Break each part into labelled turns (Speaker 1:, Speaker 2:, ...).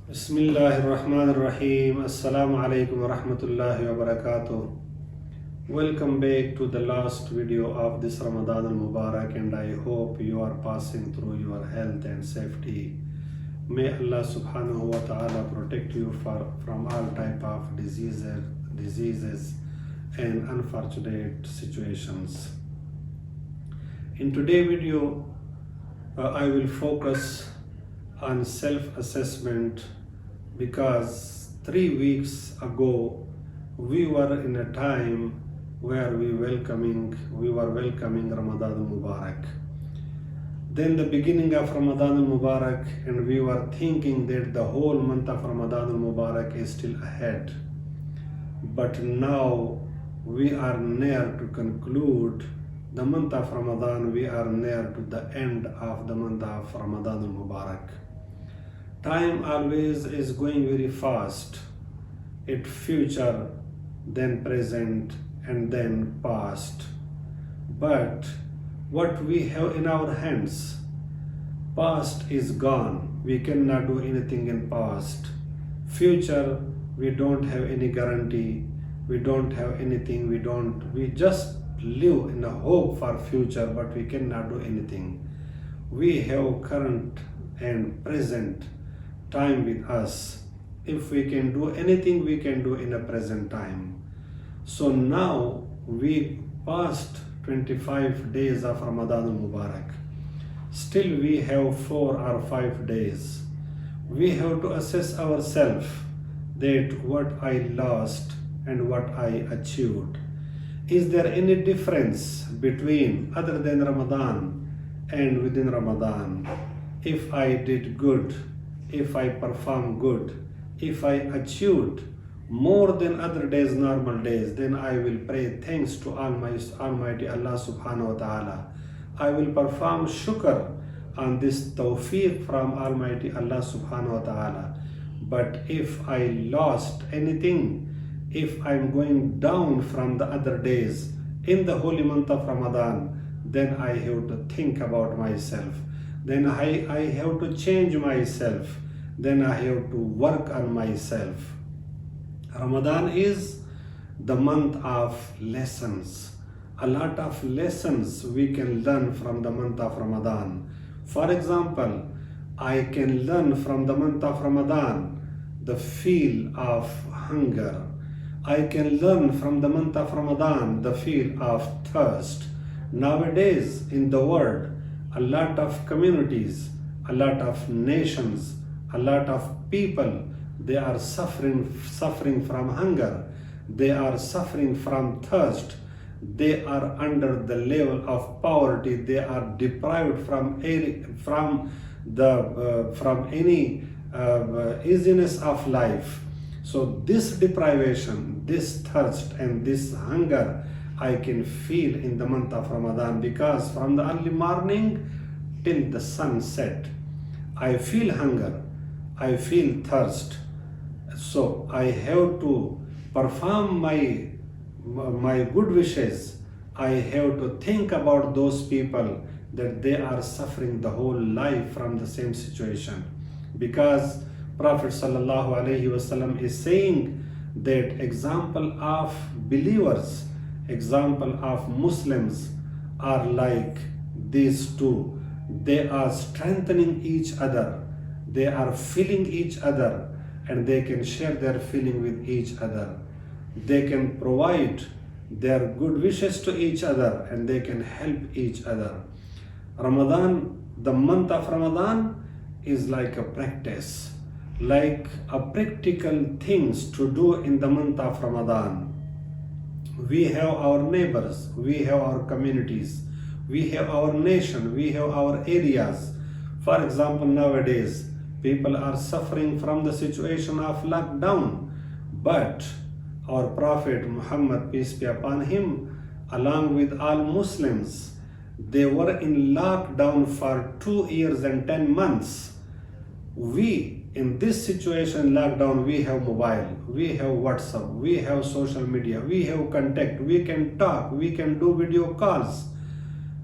Speaker 1: Bismillahirrahmanirrahim. Assalamu alaikum wa rahmatullahi wa barakatuh. Welcome back to the last video of this Ramadan al Mubarak, and I hope you are passing through your health and safety. May Allah subhanahu wa ta'ala protect you from all type of diseases and unfortunate situations. In today's video, I will focus on self-assessment because 3 weeks ago we were in a time where we were welcoming Ramadan al-Mubarak. Then the beginning of Ramadan al-Mubarak, and we were thinking that the whole month of Ramadan al-Mubarak is still ahead. But now we are near to conclude the month of Ramadan, we are near to the end of the month of Ramadan al-Mubarak. Time always is going very fast. It future, then present, and then past. But what we have in our hands, past is gone. We cannot do anything in past. Future, we don't have any guarantee. We don't have anything. We just live in a hope for future, but we cannot do anything. We have current and present time with us. If we can do anything, we can do in a present time. So now we passed 25 days of Ramadan al-Mubarak. Still we have 4 or 5 days. We have to assess ourselves that what I lost and what I achieved. Is there any difference between other than Ramadan and within Ramadan? If I did good, if I performed good, if I achieved more than other days, normal days, then I will pray thanks to Almighty Allah subhanahu wa ta'ala. I will perform shukr on this tawfiq from Almighty Allah subhanahu wa ta'ala. But if I lost anything, if I'm going down from the other days in the holy month of Ramadan, then I have to think about myself. Then I have to change myself. Then I have to work on myself. Ramadan is the month of lessons. A lot of lessons we can learn from the month of Ramadan. For example, I can learn from the month of Ramadan the feel of hunger. I can learn from the month of Ramadan the feel of thirst. Nowadays in the world, a lot of communities, a lot of nations, a lot of people, they are suffering from hunger. They are suffering from thirst. They are under the level of poverty. They are deprived from any easiness of life. So this deprivation, this thirst and this hunger, I can feel in the month of Ramadan, because from the early morning till the sunset, I feel hunger, I feel thirst. So I have to perform my good wishes. I have to think about those people that they are suffering the whole life from the same situation. Because Prophet sallallahu alaihi wasallam is saying that example of believers, example of Muslims are like these two. They are strengthening each other. They are filling each other, and they can share their feeling with each other. They can provide their good wishes to each other, and they can help each other. Ramadan, the month of Ramadan is like a practice, like a practical things to do in the month of Ramadan. We have our neighbors, we have our communities, we have our nation, we have our areas. For example, nowadays, people are suffering from the situation of lockdown, but our Prophet Muhammad, peace be upon him, along with all Muslims, they were in lockdown for 2 years and 10 months. We, in this situation, lockdown, we have mobile, we have WhatsApp, we have social media, we have contact, we can talk, we can do video calls,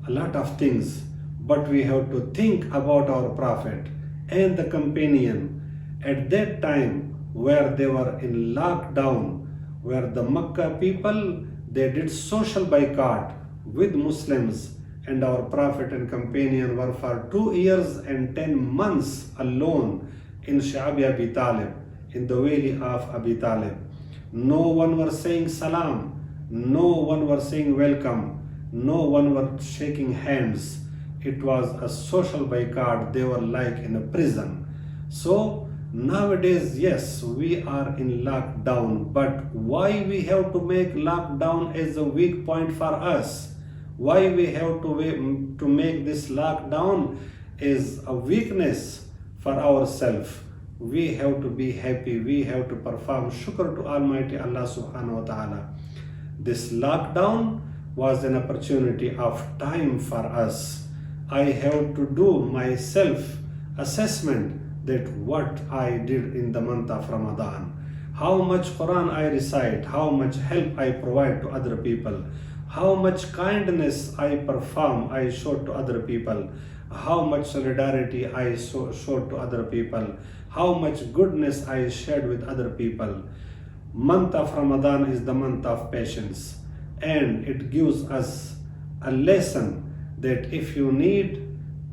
Speaker 1: a lot of things. But we have to think about our Prophet and the companion At that time, where they were in lockdown, where the Makkah people, they did social boycott with Muslims, and our Prophet and companion were for 2 years and 10 months alone in Sha'bi Abi Talib, in the valley of Abi Talib. No one was saying salam, no one was saying welcome, no one was shaking hands. It was a social boycott. They were like in a prison. So nowadays, yes, we are in lockdown, but why we have to make lockdown as a weak point for us? Why we have to make this lockdown as a weakness for ourselves? We have to be happy. We have to perform shukr to Almighty Allah subhanahu wa ta'ala. This lockdown was an opportunity of time for us. I have to do my self-assessment that what I did in the month of Ramadan, how much Quran I recite, how much help I provide to other people, how much kindness I perform, I show to other people, how much solidarity I showed to other people, how much goodness I shared with other people. Month of Ramadan is the month of patience, and it gives us a lesson that if you need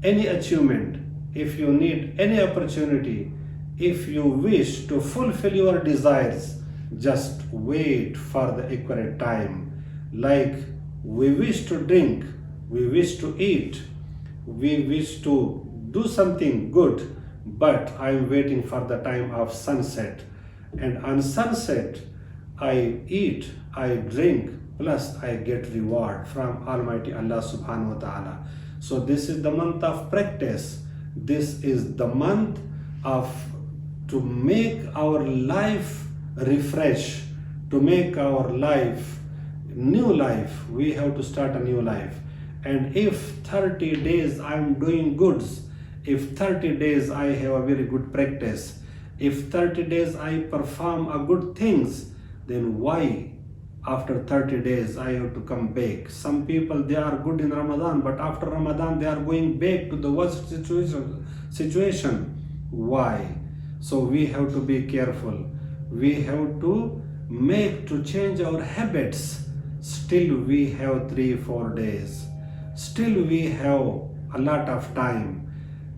Speaker 1: any achievement, if you need any opportunity, if you wish to fulfill your desires, just wait for the accurate time. Like we wish to drink, we wish to eat, we wish to do something good, but I'm waiting for the time of sunset. And on sunset, I eat, I drink, plus I get reward from Almighty Allah subhanahu wa ta'ala. So this is the month of practice. This is the month of to make our life refresh, to make our life new life. We have to start a new life. And if 30 days I'm doing goods, if 30 days I have a very good practice, if 30 days I perform a good things, then why after 30 days I have to come back? Some people, they are good in Ramadan, but after Ramadan they are going back to the worst situation. Why? So we have to be careful. We have to change our habits. Still we have 3-4 days. Still we have a lot of time.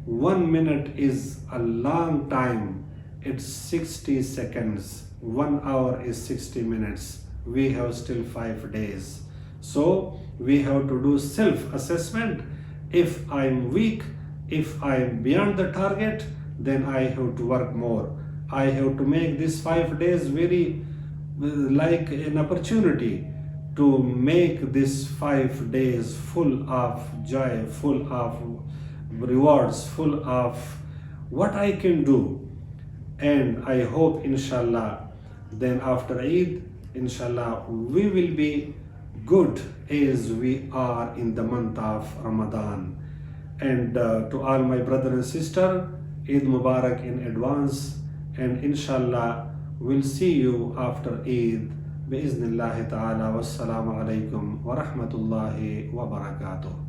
Speaker 1: 1 minute is a long time. It's 60 seconds. 1 hour is 60 minutes. We have still 5 days. So we have to do self-assessment. If I'm weak, if I'm beyond the target, then I have to work more. I have to make these 5 days very like an opportunity to make these 5 days full of joy, full of rewards, full of what I can do. And I hope, inshallah, then after Eid, inshallah, we will be good as we are in the month of Ramadan. And to all my brother and sister, Eid Mubarak in advance. And inshallah, we'll see you after Eid. بإذن الله تعالى والسلام عليكم ورحمة الله وبركاته.